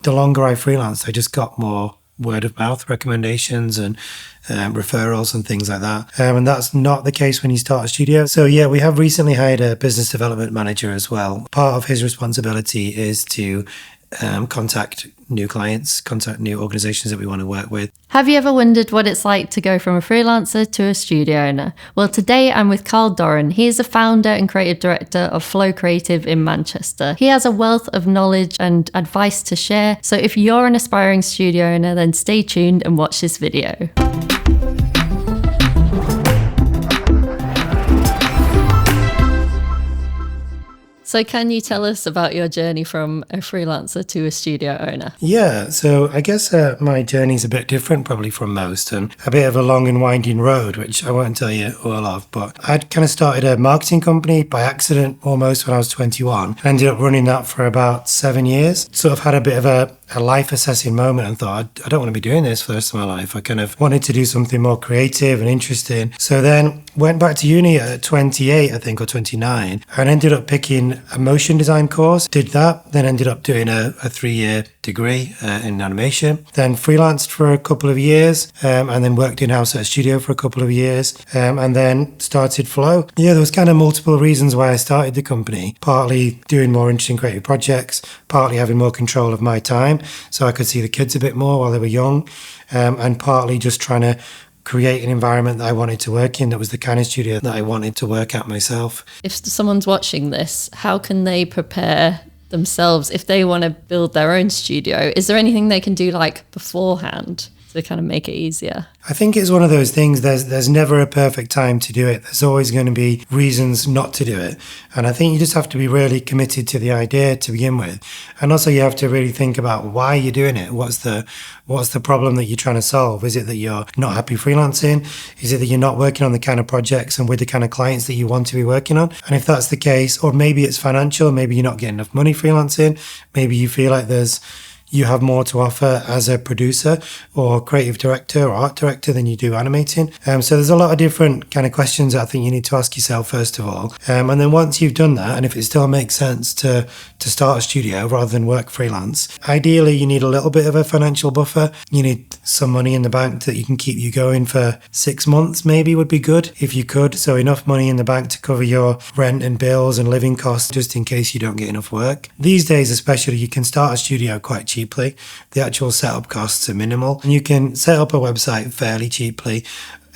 The longer I freelanced, I just got more word of mouth recommendations and referrals and things like that. And that's not the case when you start a studio. So yeah, we have recently hired a business development manager as well. Part of his responsibility is to contact new clients, contact new organizations that we want to work with. Have you ever wondered what it's like to go from a freelancer to a studio owner? Well, today I'm with Karl. He is the founder and creative director of Flow Creative in Manchester. He has a wealth of knowledge and advice to share. So if you're an aspiring studio owner, then stay tuned and watch this video. So can you tell us about your journey from a freelancer to a studio owner? Yeah, so I guess my journey's a bit different probably from most, and a bit of a long and winding road, which I won't tell you all of. But I'd kind of started a marketing company by accident almost when I was 21. I ended up running that for about 7 years. Sort of had a bit of a life assessing moment and thought, I don't want to be doing this for the rest of my life. I kind of wanted to do something more creative and interesting. So then went back to uni at 28, I think, or 29, and ended up picking a motion design course. Did that, then ended up doing a 3-year degree in animation. Then freelanced for a couple of years, and then worked in-house at a studio for a couple of years, and then started Flow. Yeah, there was kind of multiple reasons why I started the company. Partly doing more interesting creative projects, partly having more control of my time, so I could see the kids a bit more while they were young, and partly just trying to create an environment that I wanted to work in, that was the kind of studio that I wanted to work at myself. If someone's watching this, how can they prepare themselves if they want to build their own studio? Is there anything they can do like beforehand to kind of make it easier? I think it's one of those things, there's never a perfect time to do it. There's always going to be reasons not to do it. And I think you just have to be really committed to the idea to begin with. And also you have to really think about why you're doing it. What's the problem that you're trying to solve? Is it that you're not happy freelancing? Is it that you're not working on the kind of projects and with the kind of clients that you want to be working on? And if that's the case, or maybe it's financial, maybe you're not getting enough money freelancing, maybe you feel like you have more to offer as a producer or creative director or art director than you do animating. So there's a lot of different kind of questions that I think you need to ask yourself first of all. And then once you've done that, and if it still makes sense to start a studio rather than work freelance, ideally you need a little bit of a financial buffer. You need some money in the bank that you can keep you going for 6 months maybe would be good if you could. So enough money in the bank to cover your rent and bills and living costs just in case you don't get enough work. These days especially, you can start a studio quite cheaply. The actual setup costs are minimal. And you can set up a website fairly cheaply.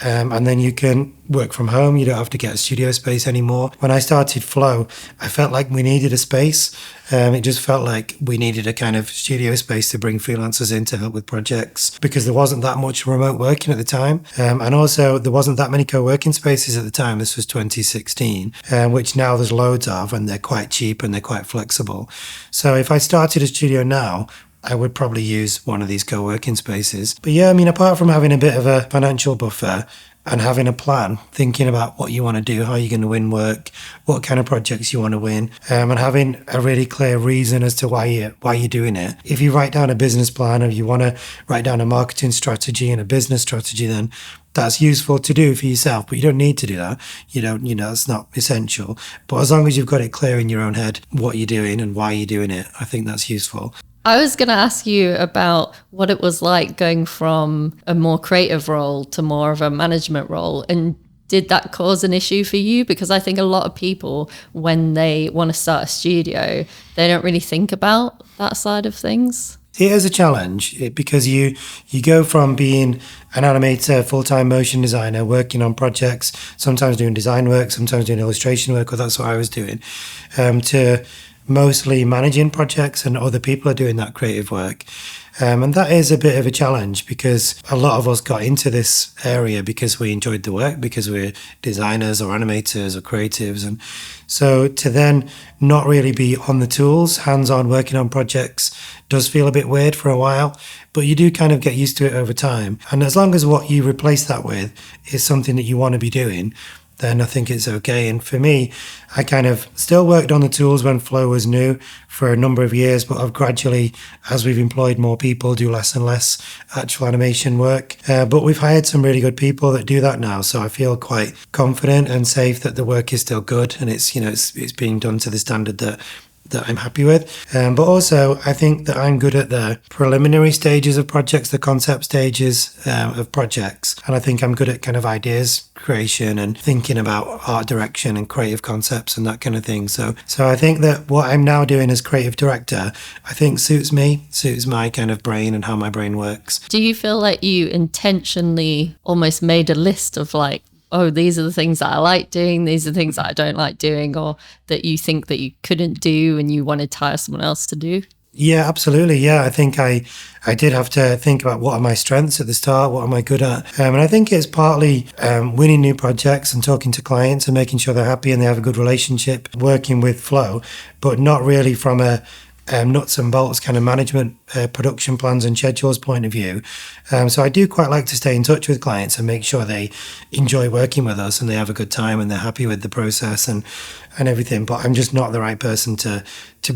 And then you can work from home. You don't have to get a studio space anymore. When I started Flow, I felt like we needed a space. It just felt like we needed a kind of studio space to bring freelancers in to help with projects, because there wasn't that much remote working at the time. And also there wasn't that many co-working spaces at the time. This was 2016, which now there's loads of, and they're quite cheap and they're quite flexible. So if I started a studio now, I would probably use one of these co-working spaces. But yeah, I mean, apart from having a bit of a financial buffer and having a plan, thinking about what you want to do, how you're going to win work, what kind of projects you want to win, and having a really clear reason as to why you're doing it. If you write down a business plan, or you want to write down a marketing strategy and a business strategy, then that's useful to do for yourself, but you don't need to do that. It's not essential. But as long as you've got it clear in your own head what you're doing and why you're doing it, I think that's useful. I was going to ask you about what it was like going from a more creative role to more of a management role. And did that cause an issue for you? Because I think a lot of people, when they want to start a studio, they don't really think about that side of things. It is a challenge because you go from being an animator, full-time motion designer, working on projects, sometimes doing design work, sometimes doing illustration work, or that's what I was doing, to mostly managing projects, and other people are doing that creative work. And that is a bit of a challenge, because a lot of us got into this area because we enjoyed the work, because we're designers or animators or creatives. And so to then not really be on the tools, hands-on working on projects, does feel a bit weird for a while, but you do kind of get used to it over time. And as long as what you replace that with is something that you want to be doing, then I think it's okay. And for me, I kind of still worked on the tools when Flow was new for a number of years, but I've gradually, as we've employed more people, do less and less actual animation work. But we've hired some really good people that do that now, so I feel quite confident and safe that the work is still good, and it's being done to the standard that that I'm happy with. But also, I think that I'm good at the preliminary stages of projects, the concept stages of projects. And I think I'm good at kind of ideas creation and thinking about art direction and creative concepts and that kind of thing. So I think that what I'm now doing as creative director, I think suits my kind of brain and how my brain works. Do you feel like you intentionally almost made a list of like, oh, these are the things that I like doing, these are the things that I don't like doing, or that you think that you couldn't do and you wanted to hire someone else to do? Yeah, absolutely. Yeah, I think I did have to think about what are my strengths at the start, what am I good at? And I think it's partly winning new projects and talking to clients and making sure they're happy and they have a good relationship, working with flow, but not really from a nuts and bolts kind of management, production plans and schedules point of view. So I do quite like to stay in touch with clients and make sure they enjoy working with us and they have a good time and they're happy with the process and everything. But I'm just not the right person to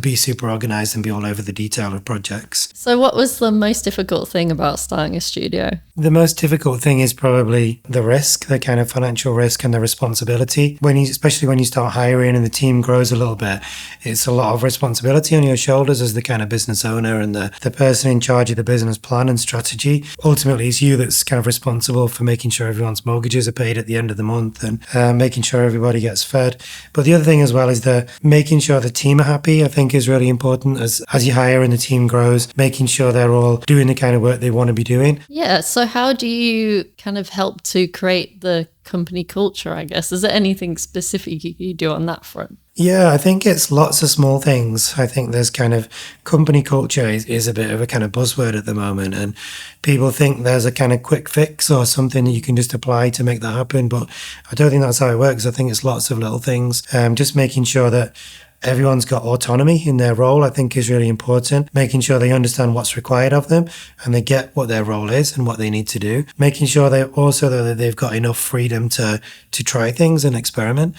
be super organized and be all over the detail of projects. So what was the most difficult thing about starting a studio? The most difficult thing is probably the risk, the kind of financial risk and the responsibility. Especially when you start hiring and the team grows a little bit, it's a lot of responsibility on your shoulders as the kind of business owner and the person in charge of the business plan and strategy. Ultimately, it's you that's kind of responsible for making sure everyone's mortgages are paid at the end of the month and making sure everybody gets fed. But the other thing as well is making sure the team are happy. I think is really important as you hire and the team grows, making sure they're all doing the kind of work they want to be doing. Yeah, so how do you kind of help to create the company culture, I guess? Is there anything specific you do on that front? Yeah, I think it's lots of small things. I think there's kind of company culture is a bit of a kind of buzzword at the moment, and people think there's a kind of quick fix or something that you can just apply to make that happen. But I don't think that's how it works. I think it's lots of little things. Just making sure that everyone's got autonomy in their role, I think is really important. Making sure they understand what's required of them and they get what their role is and what they need to do. Making sure that they've got enough freedom to try things and experiment.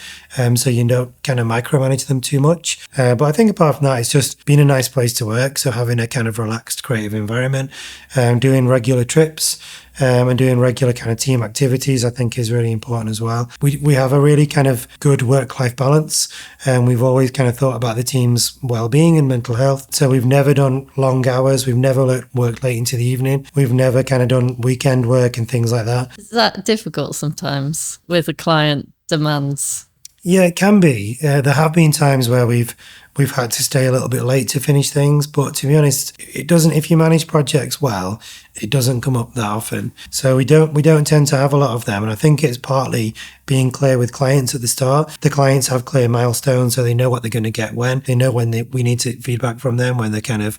So you don't kind of micromanage them too much. But I think apart from that, it's just being a nice place to work. So having a kind of relaxed creative environment, doing regular trips, and doing regular kind of team activities, I think is really important as well. We have a really kind of good work-life balance, and we've always kind of thought about the team's well-being and mental health. So we've never done long hours. We've never worked late into the evening. We've never kind of done weekend work and things like that. Is that difficult sometimes with a client demands? Yeah, it can be. There have been times where we've had to stay a little bit late to finish things, but to be honest, it doesn't. If you manage projects well, it doesn't come up that often. So we don't tend to have a lot of them, and I think it's partly being clear with clients at the start. The clients have clear milestones, so they know what they're going to get when. They know when we need to feedback from them, when they kind of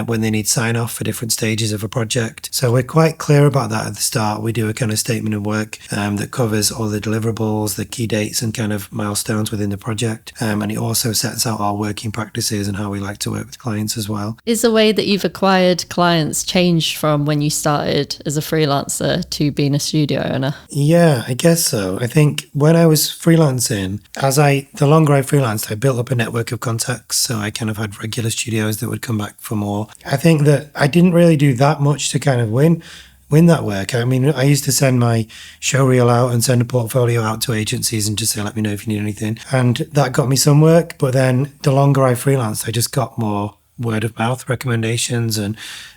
when they need sign off for different stages of a project. So we're quite clear about that at the start. We do a kind of statement of work that covers all the deliverables, the key dates, and kind of milestones within the project, and it also sets out our working practices and how we like to work with clients as well. Is the way that you've acquired clients changed from when you started as a freelancer to being a studio owner? Yeah, I guess so. I think when I was freelancing, the longer I freelanced, I built up a network of contacts. So I kind of had regular studios that would come back for more. I think that I didn't really do that much to kind of win that work. I mean, I used to send my show reel out and send a portfolio out to agencies and just say, let me know if you need anything. And that got me some work. But then the longer I freelanced, I just got more word of mouth recommendations and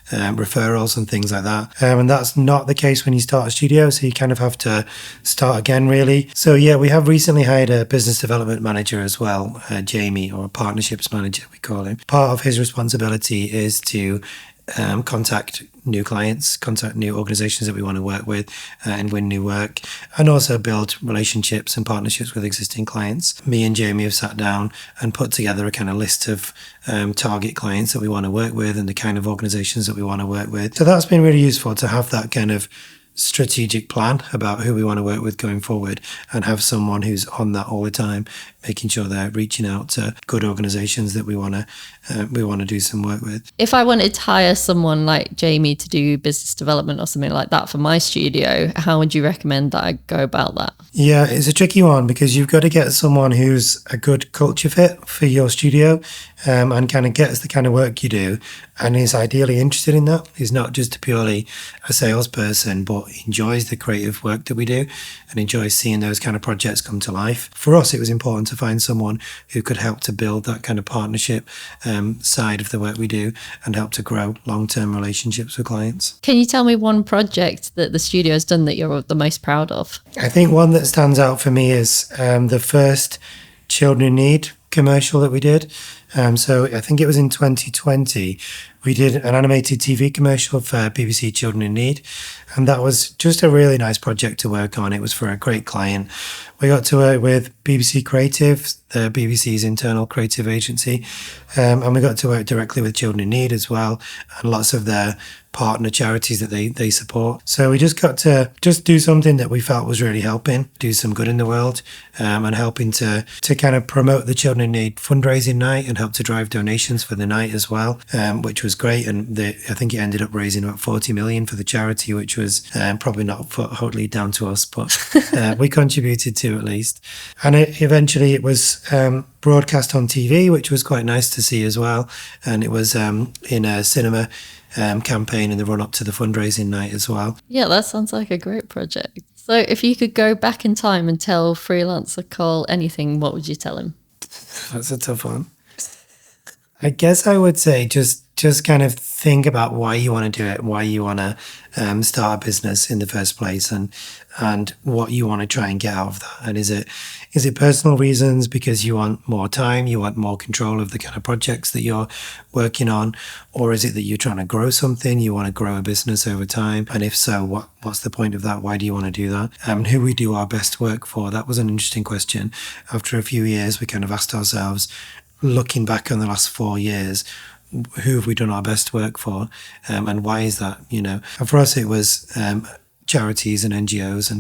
referrals and things like that. And that's not the case when you start a studio. So you kind of have to start again, really. So yeah, we have recently hired a business development manager as well, Jamie, or a partnerships manager, we call him. Part of his responsibility is to contact new clients, contact new organizations that we want to work with and win new work, and also build relationships and partnerships with existing clients. Me and Jamie have sat down and put together a kind of list of target clients that we want to work with and the kind of organizations that we want to work with. So that's been really useful to have that kind of strategic plan about who we want to work with going forward and have someone who's on that all the time, making sure they're reaching out to good organizations that we want to do some work with. If I wanted to hire someone like Jamie to do business development or something like that for my studio, how would you recommend that I go about that? Yeah, it's a tricky one because you've got to get someone who's a good culture fit for your studio and kind of gets the kind of work you do and is ideally interested in that. He's not just purely a salesperson, but enjoys the creative work that we do and enjoys seeing those kind of projects come to life. For us, it was important to to find someone who could help to build that kind of partnership side of the work we do and help to grow long-term relationships with clients. Can you tell me one project that the studio has done that you're the most proud of? I think one that stands out for me is the first Children in Need commercial that we did. So I think it was in 2020. We did an animated TV commercial for BBC Children in Need, and that was just a really nice project to work on. It was for a great client. We got to work with BBC Creative, the BBC's internal creative agency, and we got to work directly with Children in Need as well, and lots of their partner charities that they support. So we just got to just do something that we felt was really helping, do some good in the world, and helping to kind of promote the Children in Need fundraising night and help to drive donations for the night as well, which was great. And I think it ended up raising about 40 million for the charity, which was probably not wholly down to us, but we contributed to at least. And eventually it was broadcast on TV, which was quite nice to see as well. And it was in a cinema campaign in the run up to the fundraising night as well. Yeah, that sounds like a great project. So if you could go back in time and tell freelancer Karl anything, what would you tell him? That's a tough one. I guess I would say just kind of think about why you want to do it, why you want to start a business in the first place, and what you want to try and get out of that. And is it personal reasons because you want more time, you want more control of the kind of projects that you're working on, or is it that you're trying to grow something, you want to grow a business over time? And if so, what's the point of that? Why do you want to do that? And who we do our best work for? That was an interesting question. After a few years, we kind of asked ourselves, looking back on the last 4 years, who have we done our best work for, and why is that? And for us it was charities and NGOs,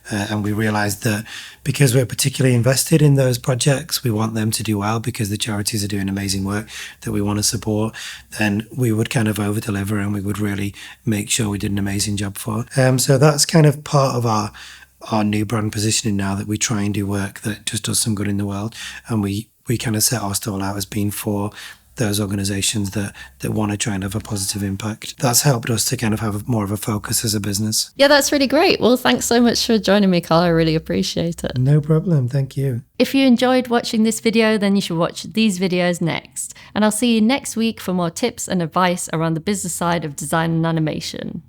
and we realized that because we're particularly invested in those projects, we want them to do well because the charities are doing amazing work that we want to support, then we would kind of over deliver and we would really make sure we did an amazing job for. So that's kind of part of our new brand positioning now, that we try and do work that just does some good in the world, and we kind of set our stall out as being for those organizations that want to try and have a positive impact. That's helped us to kind of have more of a focus as a business. Yeah, that's really great. Well, thanks so much for joining me, Karl. I really appreciate it. No problem. Thank you. If you enjoyed watching this video, then you should watch these videos next. And I'll see you next week for more tips and advice around the business side of design and animation.